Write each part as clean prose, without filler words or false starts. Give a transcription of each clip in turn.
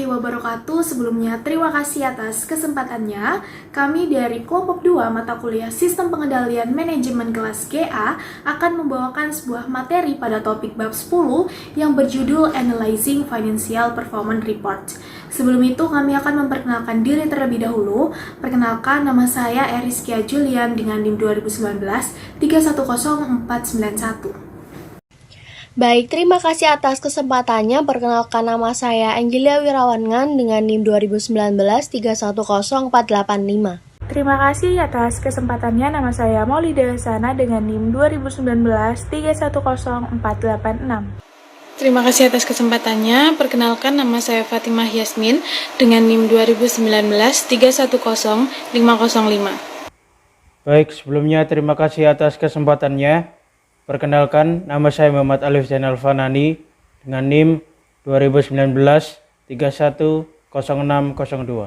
warahmatullahi wabarakatuh. Sebelumnya, terima kasih atas kesempatannya. Kami dari kelompok 2 mata kuliah Sistem Pengendalian Manajemen kelas GA akan membawakan sebuah materi pada topik bab 10 yang berjudul Analyzing Financial Performance Report. Sebelum itu, kami akan memperkenalkan diri terlebih dahulu. Perkenalkan, nama saya Eriskia Julian dengan NIM 2019 310491. Baik, terima kasih atas kesempatannya. Perkenalkan, nama saya Angelia Wirawangan dengan NIM 2019 310485. Terima kasih atas kesempatannya. Nama saya Maulida Hasana dengan NIM 2019 310486. Terima kasih atas kesempatannya. Perkenalkan, nama saya Fatimah Yasmin dengan NIM 2019 310505. Baik, sebelumnya terima kasih atas kesempatannya. Perkenalkan, nama saya Muhammad Alif Zainal Fanani dengan NIM 2019 310602.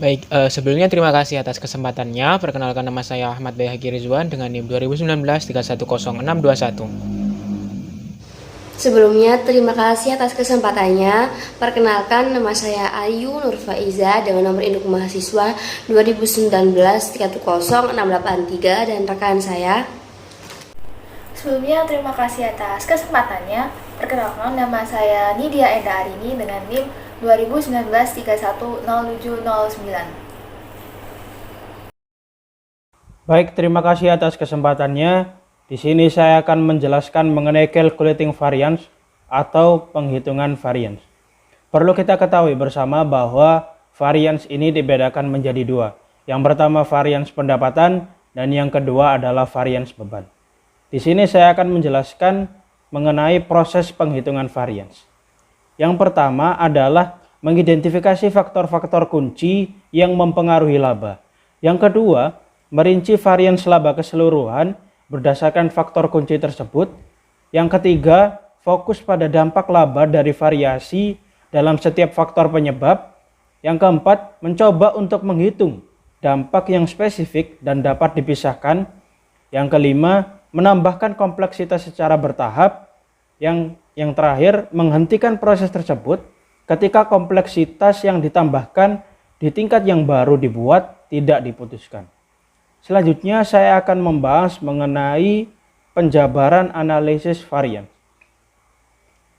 Baik, sebelumnya terima kasih atas kesempatannya. Perkenalkan, nama saya Ahmad Bayhaqi Rizwan dengan NIM 2019 310621. Sebelumnya, terima kasih atas kesempatannya. Perkenalkan, nama saya Ayu Nurfaiza dengan nomor induk mahasiswa 2019 310683 dan rekan saya. Sebelumnya, terima kasih atas kesempatannya. Perkenalkan, nama saya Nidia Enda Arini dengan NIM 2019 310709. Baik, terima kasih atas kesempatannya. Di sini saya akan menjelaskan mengenai calculating variance atau penghitungan variance. Perlu kita ketahui bersama bahwa variance ini dibedakan menjadi dua. Yang pertama variance pendapatan dan yang kedua adalah variance beban. Di sini saya akan menjelaskan mengenai proses penghitungan variance. Yang pertama adalah mengidentifikasi faktor-faktor kunci yang mempengaruhi laba. Yang kedua, merinci variance laba keseluruhan berdasarkan faktor kunci tersebut. Yang ketiga, fokus pada dampak laba dari variasi dalam setiap faktor penyebab. Yang keempat, mencoba untuk menghitung dampak yang spesifik dan dapat dipisahkan. Yang kelima, menambahkan kompleksitas secara bertahap. Yang terakhir, menghentikan proses tersebut ketika kompleksitas yang ditambahkan di tingkat yang baru dibuat tidak diputuskan. Selanjutnya saya akan membahas mengenai penjabaran analisis variance.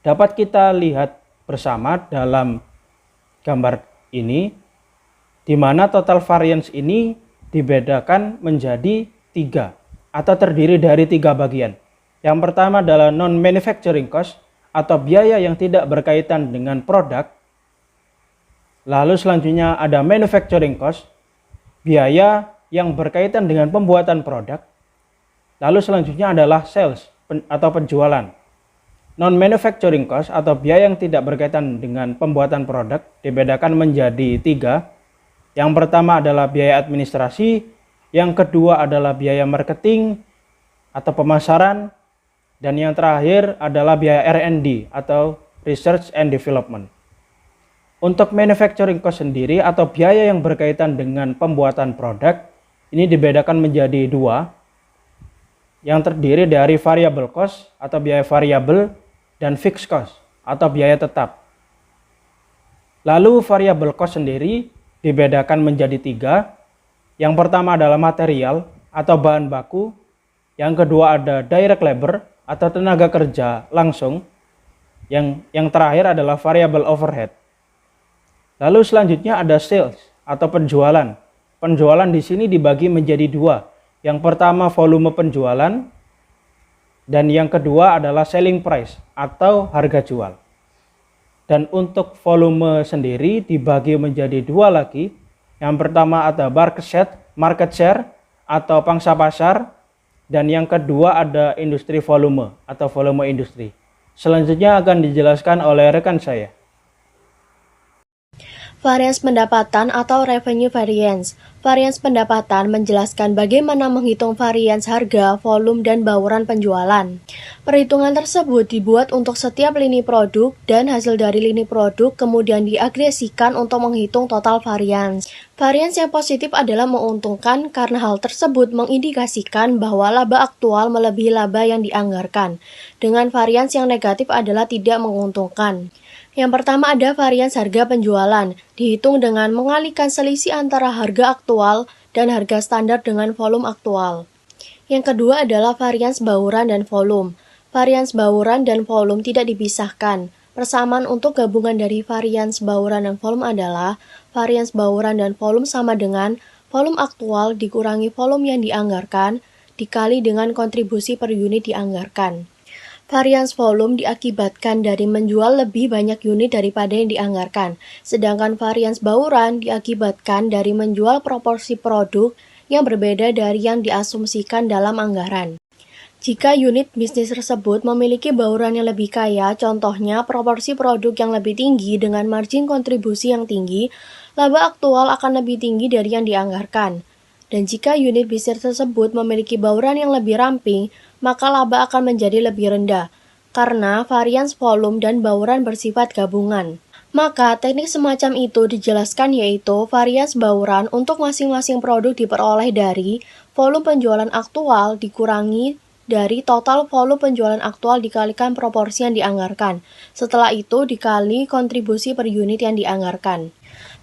Dapat kita lihat bersama dalam gambar ini, di mana total variance ini dibedakan menjadi 3 atau terdiri dari 3 bagian. Yang pertama adalah non-manufacturing cost atau biaya yang tidak berkaitan dengan produk. Lalu selanjutnya ada manufacturing cost, biaya yang berkaitan dengan pembuatan produk. Lalu selanjutnya adalah sales atau penjualan. Non-manufacturing cost atau biaya yang tidak berkaitan dengan pembuatan produk dibedakan menjadi 3. Yang pertama adalah biaya administrasi, yang kedua adalah biaya marketing atau pemasaran, dan yang terakhir adalah biaya R&D atau research and development. Untuk manufacturing cost sendiri atau biaya yang berkaitan dengan pembuatan produk, ini dibedakan menjadi 2, yang terdiri dari variable cost atau biaya variabel dan fixed cost atau biaya tetap. Lalu variable cost sendiri dibedakan menjadi 3. Yang pertama adalah material atau bahan baku, yang kedua ada direct labor atau tenaga kerja langsung, yang terakhir adalah variable overhead. Lalu selanjutnya ada sales atau penjualan. Penjualan di sini dibagi menjadi 2. Yang pertama volume penjualan dan yang kedua adalah selling price atau harga jual. Dan untuk volume sendiri dibagi menjadi 2 lagi. Yang pertama ada market share atau pangsa pasar, dan yang kedua ada industri volume atau volume industri. Selanjutnya akan dijelaskan oleh rekan saya. Variance pendapatan atau revenue variance. Variance pendapatan menjelaskan bagaimana menghitung variance harga, volume, dan bauran penjualan. Perhitungan tersebut dibuat untuk setiap lini produk dan hasil dari lini produk kemudian diagresikan untuk menghitung total variance. Variance yang positif adalah menguntungkan karena hal tersebut mengindikasikan bahwa laba aktual melebihi laba yang dianggarkan. Dengan variance yang negatif adalah tidak menguntungkan. Yang pertama ada varians harga penjualan, dihitung dengan mengalihkan selisih antara harga aktual dan harga standar dengan volume aktual. Yang kedua adalah varians bauran dan volume. Varians bauran dan volume tidak dipisahkan. Persamaan untuk gabungan dari varians bauran dan volume adalah varians bauran dan volume sama dengan volume aktual dikurangi volume yang dianggarkan dikali dengan kontribusi per unit dianggarkan. Varians volume diakibatkan dari menjual lebih banyak unit daripada yang dianggarkan, sedangkan varians bauran diakibatkan dari menjual proporsi produk yang berbeda dari yang diasumsikan dalam anggaran. Jika unit bisnis tersebut memiliki bauran yang lebih kaya, contohnya proporsi produk yang lebih tinggi dengan margin kontribusi yang tinggi, laba aktual akan lebih tinggi dari yang dianggarkan. Dan jika unit bisnis tersebut memiliki bauran yang lebih ramping, maka laba akan menjadi lebih rendah, karena varians volume dan bauran bersifat gabungan. Maka teknik semacam itu dijelaskan yaitu varians bauran untuk masing-masing produk diperoleh dari volume penjualan aktual dikurangi dari total volume penjualan aktual dikalikan proporsi yang dianggarkan. Setelah itu dikali kontribusi per unit yang dianggarkan.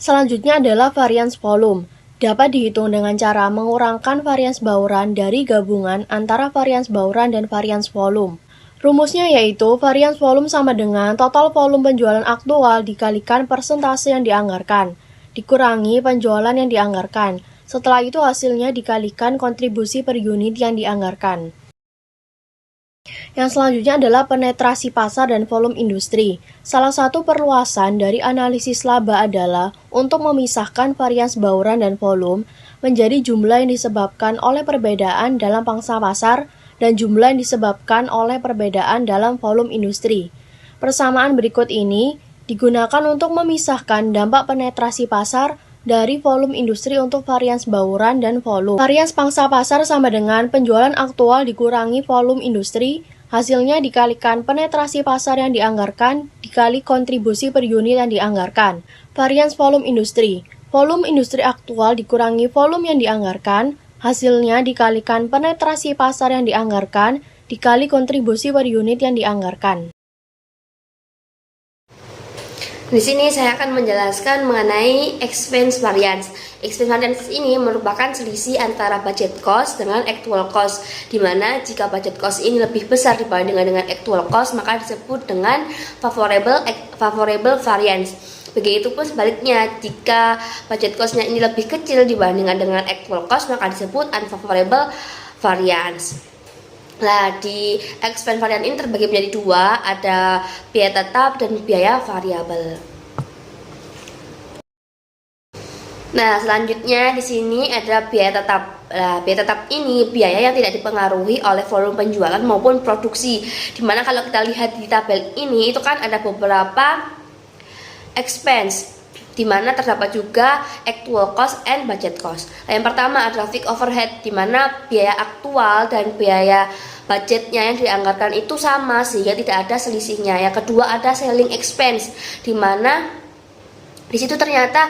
Selanjutnya adalah varians volume. Dapat dihitung dengan cara mengurangkan varians bauran dari gabungan antara varians bauran dan varians volume. Rumusnya yaitu varians volume sama dengan total volume penjualan aktual dikalikan persentase yang dianggarkan, dikurangi penjualan yang dianggarkan. Setelah itu hasilnya dikalikan kontribusi per unit yang dianggarkan. Yang selanjutnya adalah penetrasi pasar dan volume industri. Salah satu perluasan dari analisis laba adalah untuk memisahkan varians bauran dan volume menjadi jumlah yang disebabkan oleh perbedaan dalam pangsa pasar dan jumlah yang disebabkan oleh perbedaan dalam volume industri. Persamaan berikut ini digunakan untuk memisahkan dampak penetrasi pasar dari volume industri untuk varians bauran dan volume. Varians pangsa pasar sama dengan penjualan aktual dikurangi volume industri, hasilnya dikalikan penetrasi pasar yang dianggarkan dikali kontribusi per unit yang dianggarkan. Varians volume industri aktual dikurangi volume yang dianggarkan, hasilnya dikalikan penetrasi pasar yang dianggarkan dikali kontribusi per unit yang dianggarkan. Di sini saya akan menjelaskan mengenai expense variance. Expense variance ini merupakan selisih antara budget cost dengan actual cost, di mana jika budget cost ini lebih besar dibandingkan dengan actual cost, maka disebut dengan favorable variance. Begitupun sebaliknya, jika budget cost-nya ini lebih kecil dibandingkan dengan actual cost, maka disebut unfavorable variance. Nah, di expense variance ini terbagi menjadi dua, ada biaya tetap dan biaya variabel. Nah, selanjutnya di sini ada biaya tetap. Nah, biaya tetap ini biaya yang tidak dipengaruhi oleh volume penjualan maupun produksi. Dimana kalau kita lihat di tabel ini, itu kan ada beberapa expense, di mana terdapat juga actual cost and budget cost. Nah, yang pertama adalah fixed overhead, di mana biaya aktual dan biaya budgetnya yang dianggarkan itu sama sehingga tidak ada selisihnya. Yang kedua ada selling expense, di mana di situ ternyata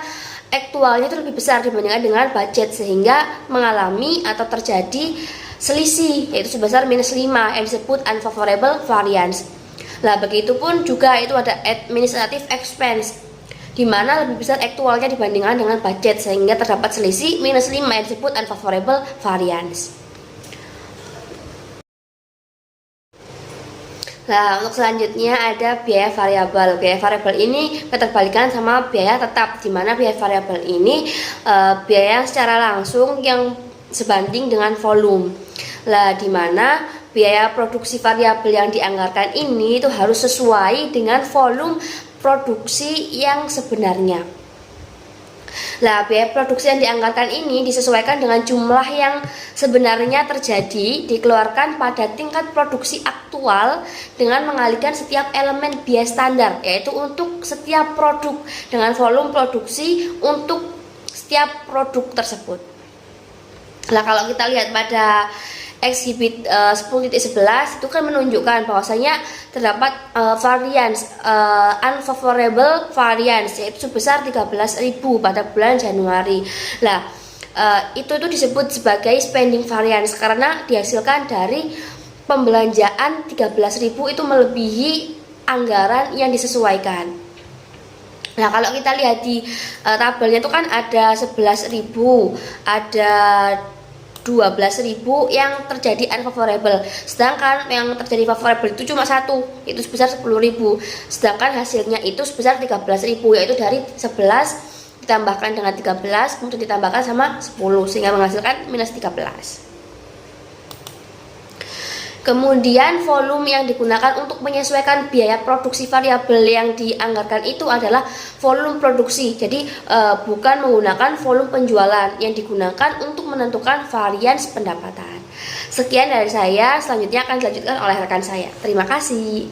aktualnya itu lebih besar dibandingkan dengan budget sehingga mengalami atau terjadi selisih yaitu sebesar -5 yang disebut unfavorable variance. Nah, begitupun juga itu ada administrative expense, di mana lebih besar aktualnya dibandingkan dengan budget sehingga terdapat selisih -5 yang disebut unfavorable variance. Nah, untuk selanjutnya ada biaya variabel. Biaya variabel ini keterbalikan sama biaya tetap, di mana biaya variabel ini biaya secara langsung yang sebanding dengan volume. Lah, di mana biaya produksi variabel yang dianggarkan ini itu harus sesuai dengan volume produksi yang sebenarnya. Lah, biaya produksi yang dianggarkan ini disesuaikan dengan jumlah yang sebenarnya terjadi dikeluarkan pada tingkat produksi aktual dengan mengalihkan setiap elemen biaya standar, yaitu untuk setiap produk dengan volume produksi untuk setiap produk tersebut. Nah, kalau kita lihat pada Exhibit 10.11 itu kan menunjukkan bahwasanya terdapat variance unfavorable variance yaitu sebesar 13.000 pada bulan Januari. Nah, itu disebut sebagai spending variance karena dihasilkan dari pembelanjaan 13.000 itu melebihi anggaran yang disesuaikan. Nah, kalau kita lihat di tabelnya itu kan ada 11.000, ada 12.000 yang terjadi unfavorable. Sedangkan yang terjadi favorable itu cuma satu, itu sebesar 10.000. Sedangkan hasilnya itu sebesar 13.000, yaitu dari 11 ditambahkan dengan 13 kemudian ditambahkan sama 10 sehingga menghasilkan minus 13. Kemudian volume yang digunakan untuk menyesuaikan biaya produksi variabel yang dianggarkan itu adalah volume produksi. Jadi bukan menggunakan volume penjualan yang digunakan untuk menentukan varians pendapatan. Sekian dari saya, selanjutnya akan dilanjutkan oleh rekan saya. Terima kasih.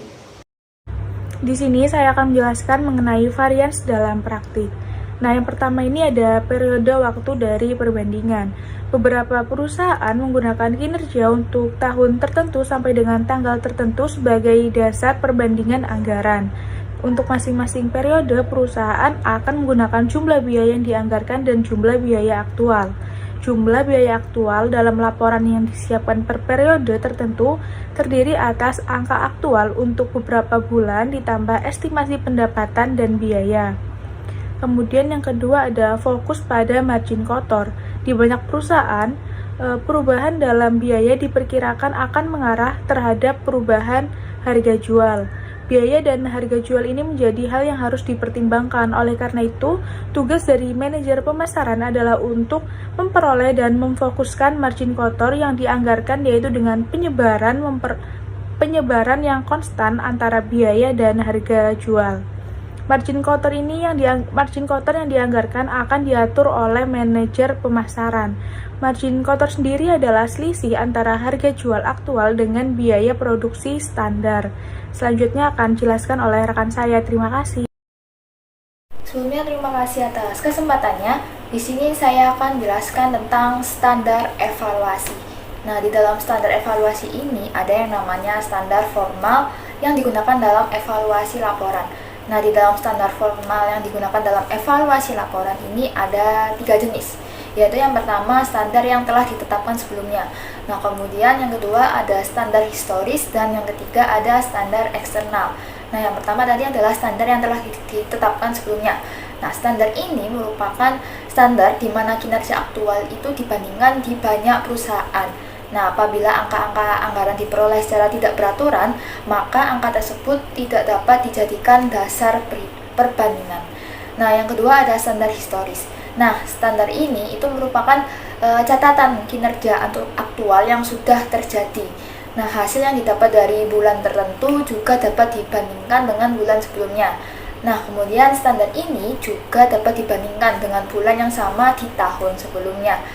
Di sini saya akan menjelaskan mengenai varians dalam praktik. Nah, yang pertama ini ada periode waktu dari perbandingan. Beberapa perusahaan menggunakan kinerja untuk tahun tertentu sampai dengan tanggal tertentu sebagai dasar perbandingan anggaran. Untuk masing-masing periode, perusahaan akan menggunakan jumlah biaya yang dianggarkan dan jumlah biaya aktual. Jumlah biaya aktual dalam laporan yang disiapkan per periode tertentu terdiri atas angka aktual untuk beberapa bulan ditambah estimasi pendapatan dan biaya. Kemudian yang kedua ada fokus pada margin kotor. Di banyak perusahaan, perubahan dalam biaya diperkirakan akan mengarah terhadap perubahan harga jual. Biaya dan harga jual ini menjadi hal yang harus dipertimbangkan. Oleh karena itu, tugas dari manajer pemasaran adalah untuk memperoleh dan memfokuskan margin kotor yang dianggarkan, yaitu dengan penyebaran yang konstan antara biaya dan harga jual. Margin kotor yang dianggarkan akan diatur oleh manajer pemasaran. Margin kotor sendiri adalah selisih antara harga jual aktual dengan biaya produksi standar. Selanjutnya akan dijelaskan oleh rekan saya. Terima kasih. Sebelumnya terima kasih atas kesempatannya. Di sini saya akan jelaskan tentang standar evaluasi. Nah, di dalam standar evaluasi ini ada yang namanya standar formal yang digunakan dalam evaluasi laporan. Nah, di dalam standar formal yang digunakan dalam evaluasi laporan ini ada 3 jenis, yaitu yang pertama standar yang telah ditetapkan sebelumnya. Nah, kemudian yang kedua ada standar historis, dan yang ketiga ada standar eksternal. Nah, yang pertama tadi adalah standar yang telah ditetapkan sebelumnya. Nah, standar ini merupakan standar di mana kinerja aktual itu dibandingkan di banyak perusahaan. Nah, apabila angka-angka anggaran diperoleh secara tidak beraturan, maka angka tersebut tidak dapat dijadikan dasar perbandingan. Nah, yang kedua ada standar historis. Nah, standar ini itu merupakan catatan kinerja aktual yang sudah terjadi. Nah, hasil yang didapat dari bulan tertentu juga dapat dibandingkan dengan bulan sebelumnya. Nah, kemudian standar ini juga dapat dibandingkan dengan bulan yang sama di tahun sebelumnya.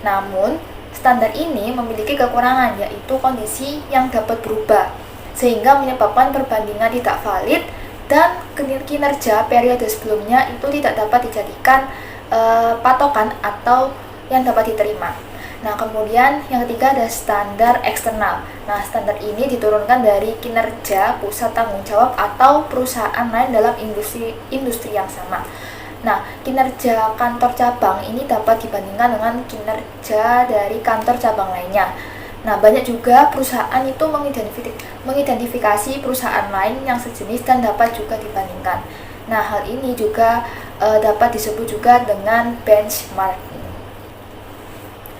Namun, standar ini memiliki kekurangan, yaitu kondisi yang dapat berubah, sehingga menyebabkan perbandingan tidak valid dan kinerja periode sebelumnya itu tidak dapat dijadikan patokan atau yang dapat diterima. Nah, kemudian yang ketiga ada standar eksternal. Nah, standar ini diturunkan dari kinerja pusat tanggung jawab atau perusahaan lain dalam industri yang sama. Nah, kinerja kantor cabang ini dapat dibandingkan dengan kinerja dari kantor cabang lainnya. Nah, banyak juga perusahaan itu mengidentifikasi perusahaan lain yang sejenis dan dapat juga dibandingkan. Nah, hal ini juga dapat disebut juga dengan benchmarking.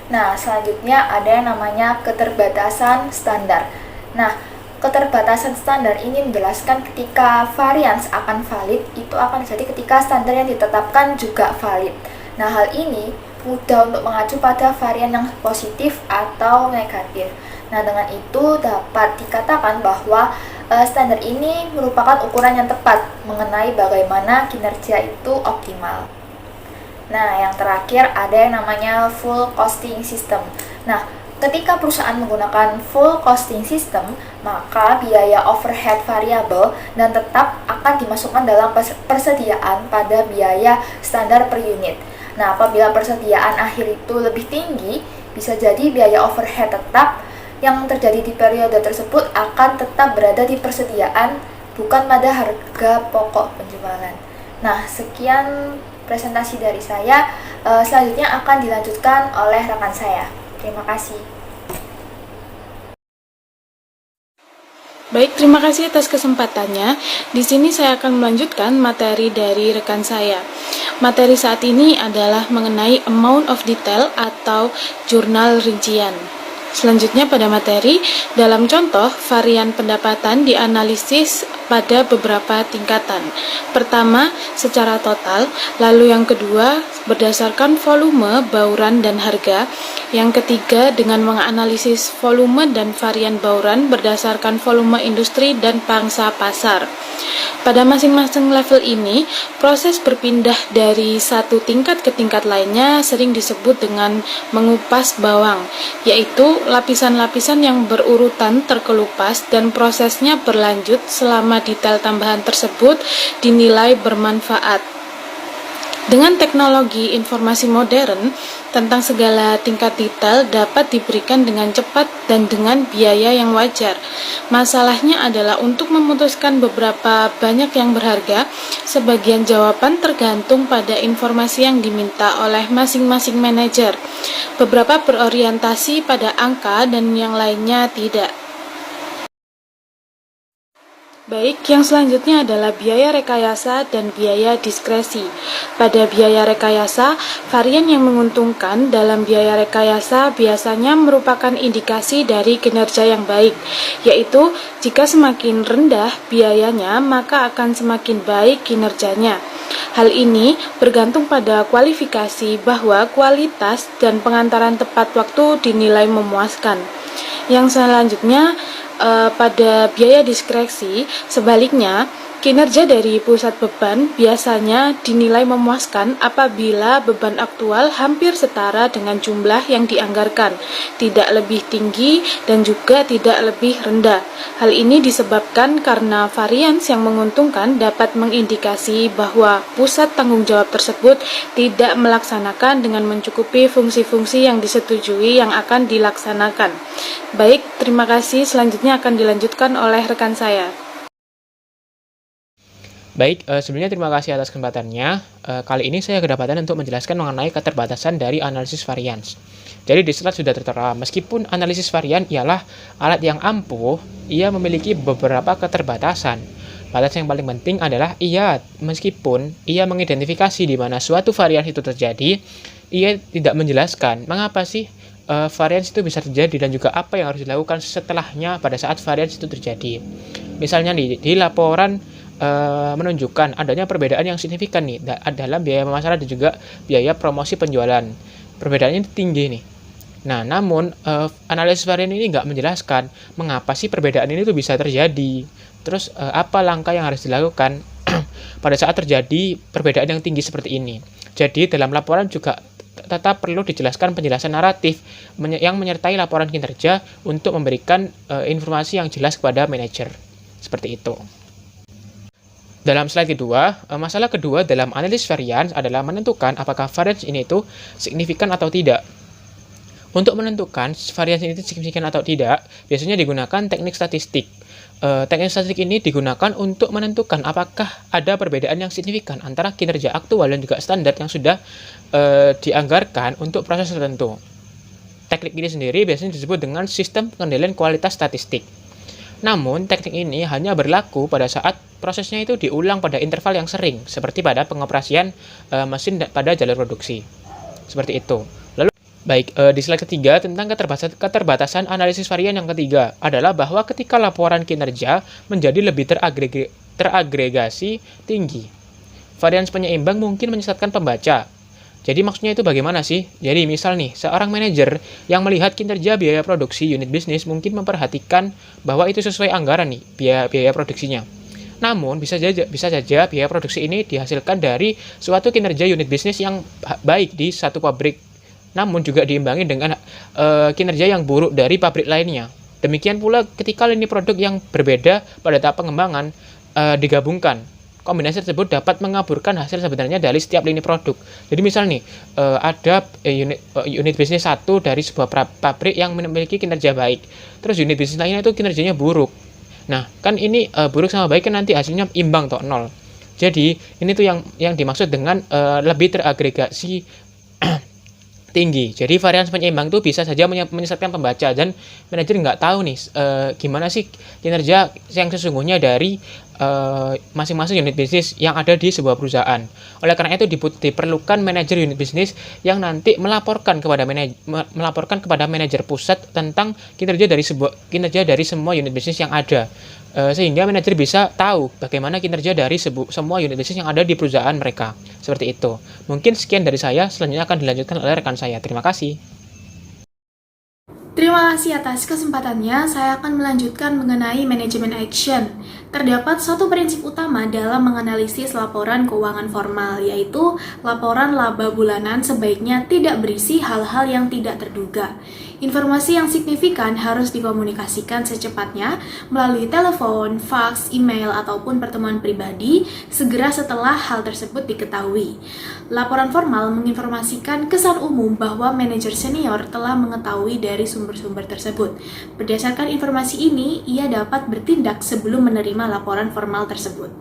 Nah, selanjutnya ada yang namanya keterbatasan standar. Nah, keterbatasan standar ini menjelaskan ketika varians akan valid, itu akan terjadi ketika standar yang ditetapkan juga valid. Nah, hal ini mudah untuk mengacu pada varian yang positif atau negatif. Nah, dengan itu dapat dikatakan bahwa standar ini merupakan ukuran yang tepat mengenai bagaimana kinerja itu optimal. Nah, yang terakhir ada yang namanya full costing system. Nah, ketika perusahaan menggunakan full costing system, maka biaya overhead variabel dan tetap akan dimasukkan dalam persediaan pada biaya standar per unit. Nah, apabila persediaan akhir itu lebih tinggi, bisa jadi biaya overhead tetap yang terjadi di periode tersebut akan tetap berada di persediaan, bukan pada harga pokok penjualan. Nah, sekian presentasi dari saya. Selanjutnya akan dilanjutkan oleh rekan saya. Terima kasih. Baik, terima kasih atas kesempatannya. Di sini saya akan melanjutkan materi dari rekan saya. Materi saat ini adalah mengenai amount of detail atau jurnal rincian. Selanjutnya pada materi, dalam contoh, varian pendapatan dianalisis pada beberapa tingkatan. Pertama, secara total, lalu yang kedua, berdasarkan volume, bauran, dan harga. Yang ketiga, dengan menganalisis volume dan varian bauran berdasarkan volume industri dan pangsa pasar. Pada masing-masing level ini, proses berpindah dari satu tingkat ke tingkat lainnya sering disebut dengan mengupas bawang, yaitu lapisan-lapisan yang berurutan terkelupas dan prosesnya berlanjut selama detail tambahan tersebut dinilai bermanfaat. Dengan teknologi informasi modern, tentang segala tingkat detail dapat diberikan dengan cepat dan dengan biaya yang wajar. Masalahnya adalah untuk memutuskan beberapa banyak yang berharga, sebagian jawaban tergantung pada informasi yang diminta oleh masing-masing manajer. Beberapa berorientasi pada angka dan yang lainnya tidak. Baik, yang selanjutnya adalah biaya rekayasa dan biaya diskresi. Pada biaya rekayasa, varian yang menguntungkan dalam biaya rekayasa biasanya merupakan indikasi dari kinerja yang baik, yaitu jika semakin rendah biayanya, maka akan semakin baik kinerjanya. Hal ini bergantung pada kualifikasi bahwa kualitas dan pengantaran tepat waktu dinilai memuaskan. Yang selanjutnya, pada biaya diskresi, sebaliknya, kinerja dari pusat beban biasanya dinilai memuaskan apabila beban aktual hampir setara dengan jumlah yang dianggarkan, tidak lebih tinggi dan juga tidak lebih rendah. Hal ini disebabkan karena varians yang menguntungkan dapat mengindikasi bahwa pusat tanggung jawab tersebut tidak melaksanakan dengan mencukupi fungsi-fungsi yang disetujui yang akan dilaksanakan. Baik, terima kasih. Selanjutnya akan dilanjutkan oleh rekan saya. Baik, sebelumnya terima kasih atas kesempatannya. Kali ini saya kedapatan untuk menjelaskan mengenai keterbatasan dari analisis varians. Jadi di slide sudah tertera, meskipun analisis varian ialah alat yang ampuh, ia memiliki beberapa keterbatasan. Batas yang paling penting adalah meskipun ia mengidentifikasi di mana suatu varian itu terjadi, ia tidak menjelaskan mengapa sih varians itu bisa terjadi dan juga apa yang harus dilakukan setelahnya pada saat varians itu terjadi. Misalnya nih, di laporan menunjukkan adanya perbedaan yang signifikan nih dalam biaya pemasaran dan juga biaya promosi penjualan. Perbedaannya tinggi nih. Nah, namun analisis varian ini nggak menjelaskan mengapa sih perbedaan ini tuh bisa terjadi. Terus apa langkah yang harus dilakukan pada saat terjadi perbedaan yang tinggi seperti ini. Jadi dalam laporan juga tetap perlu dijelaskan penjelasan naratif yang menyertai laporan kinerja untuk memberikan informasi yang jelas kepada manajer. Seperti itu. Dalam slide kedua, masalah kedua dalam analisis varians adalah menentukan apakah varians ini itu signifikan atau tidak. Untuk menentukan varians ini itu signifikan atau tidak, biasanya digunakan teknik statistik. Teknik statistik ini digunakan untuk menentukan apakah ada perbedaan yang signifikan antara kinerja aktual dan juga standar yang sudah dianggarkan untuk proses tertentu. Teknik ini sendiri biasanya disebut dengan sistem pengendalian kualitas statistik. Namun, teknik ini hanya berlaku pada saat prosesnya itu diulang pada interval yang sering, seperti pada pengoperasian mesin pada jalur produksi. Seperti itu. Lalu, di slide ketiga tentang keterbatasan analisis varian yang ketiga adalah bahwa ketika laporan kinerja menjadi lebih teragregasi tinggi, varians penyeimbang mungkin menyesatkan pembaca. Jadi maksudnya itu bagaimana sih? Jadi misal nih, seorang manajer yang melihat kinerja biaya produksi unit bisnis mungkin memperhatikan bahwa itu sesuai anggaran nih, biaya produksinya. Namun bisa saja biaya produksi ini dihasilkan dari suatu kinerja unit bisnis yang baik di satu pabrik, namun juga diimbangi dengan kinerja yang buruk dari pabrik lainnya. Demikian pula ketika lini produk yang berbeda pada tahap pengembangan digabungkan. Kombinasi tersebut dapat mengaburkan hasil sebenarnya dari setiap lini produk. Jadi misal nih, ada unit bisnis satu dari sebuah pabrik yang memiliki kinerja baik. Terus unit bisnis lainnya itu kinerjanya buruk. Nah, kan ini buruk sama baik kan nanti hasilnya imbang atau nol. Jadi, ini tuh yang dimaksud dengan lebih teragregasi tinggi. Jadi varians penyeimbang itu bisa saja menyesatkan pembaca, dan manajer nggak tahu nih gimana sih kinerja yang sesungguhnya dari masing-masing unit bisnis yang ada di sebuah perusahaan. Oleh karena itu diperlukan manajer unit bisnis yang nanti melaporkan kepada manajer pusat tentang kinerja dari semua unit bisnis yang ada. Sehingga manajer bisa tahu bagaimana kinerja dari semua unit bisnis yang ada di perusahaan mereka. Seperti itu. Mungkin sekian dari saya, selanjutnya akan dilanjutkan oleh rekan saya. Terima kasih. Terima kasih atas kesempatannya. Saya akan melanjutkan mengenai manajemen action. Terdapat satu prinsip utama dalam menganalisis laporan keuangan formal, yaitu laporan laba bulanan sebaiknya tidak berisi hal-hal yang tidak terduga. Informasi yang signifikan harus dikomunikasikan secepatnya melalui telepon, fax, email, ataupun pertemuan pribadi segera setelah hal tersebut diketahui. Laporan formal menginformasikan kesan umum bahwa manajer senior telah mengetahui dari sumber-sumber tersebut. Berdasarkan informasi ini, ia dapat bertindak sebelum menerima laporan formal tersebut.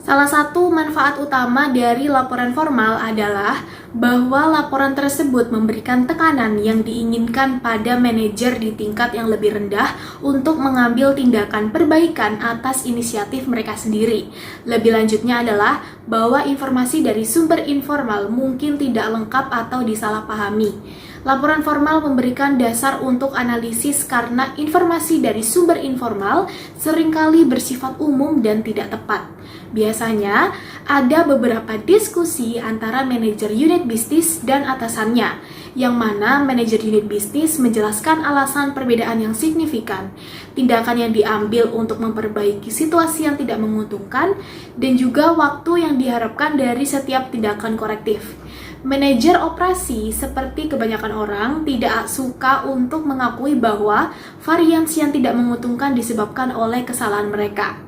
Salah satu manfaat utama dari laporan formal adalah bahwa laporan tersebut memberikan tekanan yang diinginkan pada manajer di tingkat yang lebih rendah untuk mengambil tindakan perbaikan atas inisiatif mereka sendiri. Lebih lanjutnya adalah bahwa informasi dari sumber informal mungkin tidak lengkap atau disalahpahami. Laporan formal memberikan dasar untuk analisis karena informasi dari sumber informal seringkali bersifat umum dan tidak tepat. Biasanya, ada beberapa diskusi antara manajer unit bisnis dan atasannya, yang mana manajer unit bisnis menjelaskan alasan perbedaan yang signifikan, tindakan yang diambil untuk memperbaiki situasi yang tidak menguntungkan, dan juga waktu yang diharapkan dari setiap tindakan korektif. Manajer operasi, seperti kebanyakan orang, tidak suka untuk mengakui bahwa varians yang tidak menguntungkan disebabkan oleh kesalahan mereka.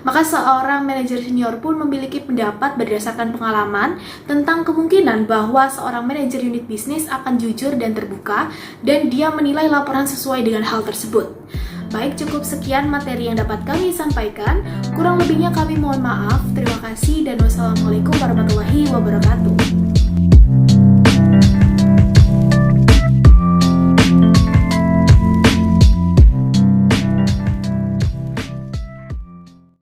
Maka seorang manajer senior pun memiliki pendapat berdasarkan pengalaman tentang kemungkinan bahwa seorang manajer unit bisnis akan jujur dan terbuka, dan dia menilai laporan sesuai dengan hal tersebut. Baik, cukup sekian materi yang dapat kami sampaikan. Kurang lebihnya kami mohon maaf. Terima kasih dan wassalamualaikum warahmatullahi wabarakatuh.